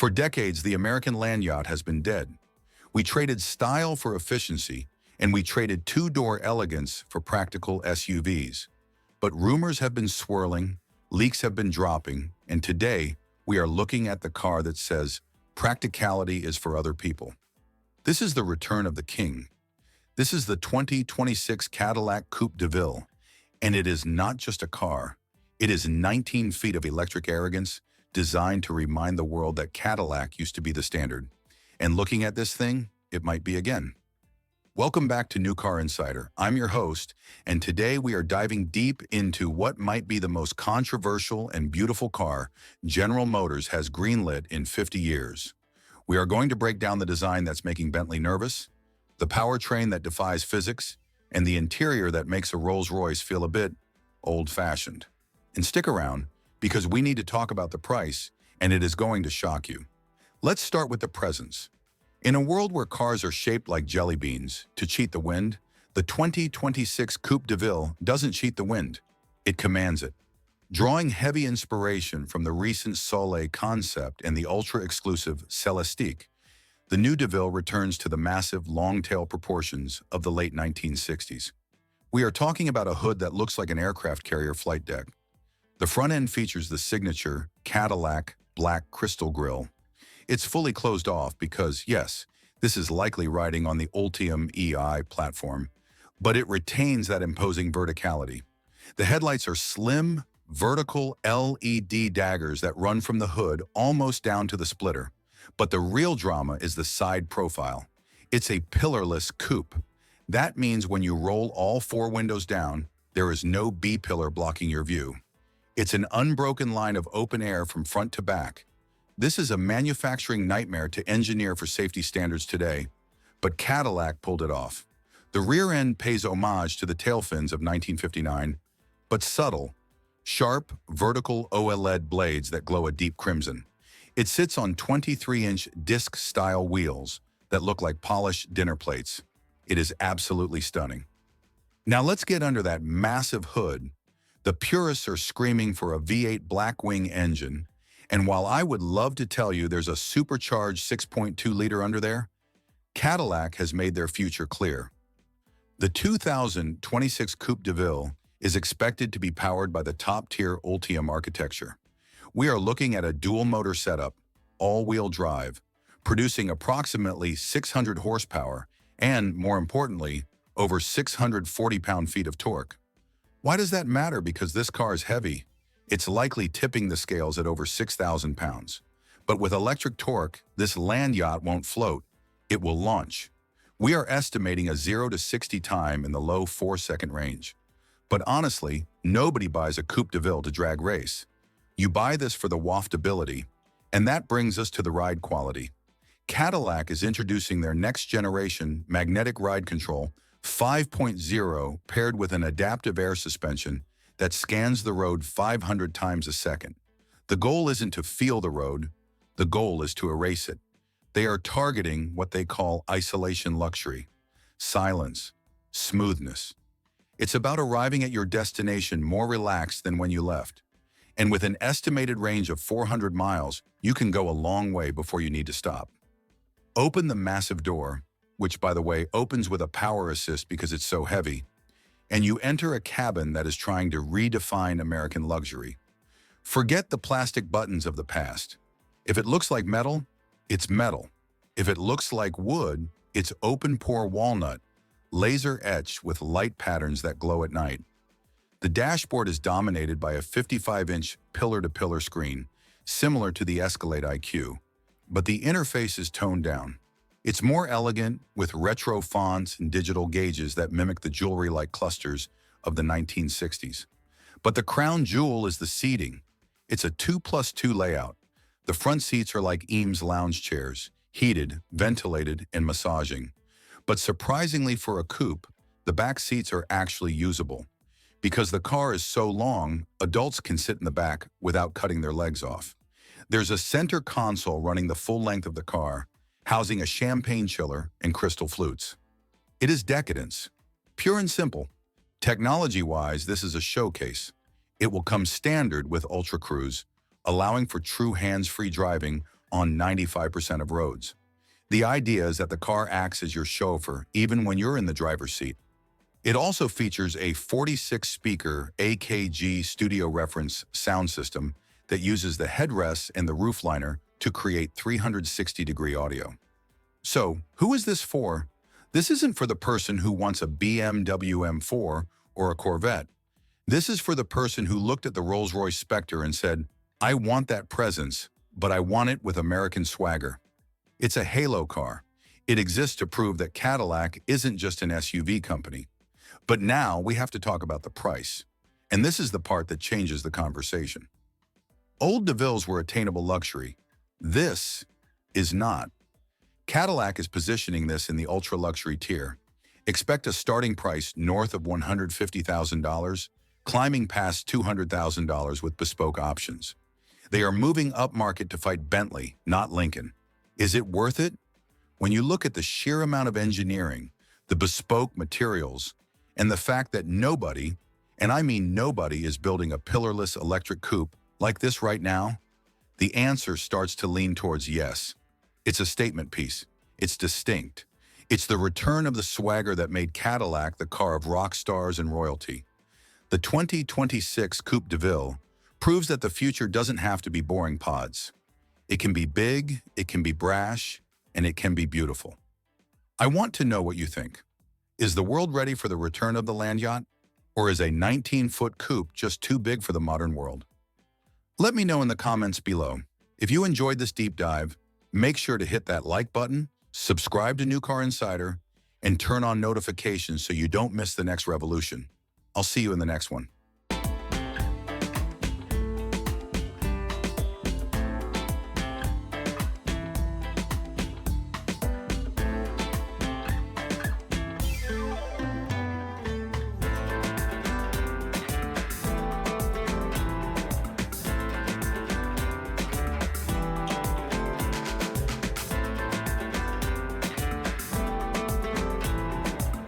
For decades, the American Land Yacht has been dead. We traded style for efficiency, and we traded two-door elegance for practical SUVs. But rumors have been swirling, leaks have been dropping, and today we are looking at the car that says, practicality is for other people. This is the return of the king. This is the 2026 Cadillac Coupe DeVille, and it is not just a car. It is 19 feet of electric arrogance designed to remind the world that Cadillac used to be the standard. And looking at this thing, it might be again. Welcome back to New Car Insider. I'm your host, and today we are diving deep into what might be the most controversial and beautiful car General Motors has greenlit in 50 years. We are going to break down the design that's making Bentley nervous, the powertrain that defies physics, and the interior that makes a Rolls-Royce feel a bit old-fashioned. And stick around, because we need to talk about the price, and it is going to shock you. Let's start with the presence. In a world where cars are shaped like jelly beans to cheat the wind, the 2026 Coupe DeVille doesn't cheat the wind. It commands it. Drawing heavy inspiration from the recent Sollei concept and the ultra-exclusive Celestiq, the new DeVille returns to the massive long-tail proportions of the late 1960s. We are talking about a hood that looks like an aircraft carrier flight deck. The front end features the signature Cadillac black crystal grille. It's fully closed off because, yes, this is likely riding on the Ultium EI platform, but it retains that imposing verticality. The headlights are slim, vertical LED daggers that run from the hood almost down to the splitter. But the real drama is the side profile. It's a pillarless coupe. That means when you roll all four windows down, there is no B-pillar blocking your view. It's an unbroken line of open air from front to back. This is a manufacturing nightmare to engineer for safety standards today, but Cadillac pulled it off. The rear end pays homage to the tail fins of 1959, but subtle, sharp, vertical OLED blades that glow a deep crimson. It sits on 23-inch disc-style wheels that look like polished dinner plates. It is absolutely stunning. Now let's get under that massive hood. The purists are screaming for a V8 Blackwing engine, and while I would love to tell you there's a supercharged 6.2-liter under there, Cadillac has made their future clear. The 2026 Coupe DeVille is expected to be powered by the top-tier Ultium architecture. We are looking at a dual-motor setup, all-wheel drive, producing approximately 600 horsepower and, more importantly, over 640 pound-feet of torque. Why does that matter? Because this car is heavy. It's likely tipping the scales at over 6,000 pounds. But with electric torque, this land yacht won't float. It will launch. We are estimating a 0 to 60 time in the low 4-second range. But honestly, nobody buys a Coupe DeVille to drag race. You buy this for the waftability, and that brings us to the ride quality. Cadillac is introducing their next-generation magnetic ride control 5.0 paired with an adaptive air suspension that scans the road 500 times a second. The goal isn't to feel the road, the goal is to erase it. They are targeting what they call isolation luxury, silence, smoothness. It's about arriving at your destination more relaxed than when you left. And with an estimated range of 400 miles, you can go a long way before you need to stop. Open the massive door, which, by the way, opens with a power assist because it's so heavy, and you enter a cabin that is trying to redefine American luxury. Forget the plastic buttons of the past. If it looks like metal, it's metal. If it looks like wood, it's open-pore walnut, laser-etched with light patterns that glow at night. The dashboard is dominated by a 55-inch pillar-to-pillar screen, similar to the Escalade IQ, but the interface is toned down. It's more elegant, with retro fonts and digital gauges that mimic the jewelry-like clusters of the 1960s. But the crown jewel is the seating. It's a 2+2 layout. The front seats are like Eames lounge chairs, heated, ventilated, and massaging. But surprisingly for a coupe, the back seats are actually usable. Because the car is so long, adults can sit in the back without cutting their legs off. There's a center console running the full length of the car, housing a champagne chiller and crystal flutes. It is decadence, pure and simple. Technology-wise, this is a showcase. It will come standard with Ultra Cruise, allowing for true hands-free driving on 95% of roads. The idea is that the car acts as your chauffeur even when you're in the driver's seat. It also features a 46-speaker AKG studio reference sound system that uses the headrests and the roofliner to create 360-degree audio. So, who is this for? This isn't for the person who wants a BMW M4 or a Corvette. This is for the person who looked at the Rolls-Royce Spectre and said, I want that presence, but I want it with American swagger. It's a halo car. It exists to prove that Cadillac isn't just an SUV company. But now we have to talk about the price. And this is the part that changes the conversation. Old DeVilles were attainable luxury. This is not. Cadillac is positioning this in the ultra-luxury tier. Expect a starting price north of $150,000, climbing past $200,000 with bespoke options. They are moving upmarket to fight Bentley, not Lincoln. Is it worth it? When you look at the sheer amount of engineering, the bespoke materials, and the fact that nobody, and I mean nobody, is building a pillarless electric coupe like this right now, the answer starts to lean towards yes. It's a statement piece. It's distinct. It's the return of the swagger that made Cadillac the car of rock stars and royalty. The 2026 Coupe DeVille proves that the future doesn't have to be boring pods. It can be big, it can be brash, and it can be beautiful. I want to know what you think. Is the world ready for the return of the Land Yacht? Or is a 19-foot coupe just too big for the modern world? Let me know in the comments below. If you enjoyed this deep dive, make sure to hit that like button, subscribe to New Car Insider, and turn on notifications so you don't miss the next revolution. I'll see you in the next one.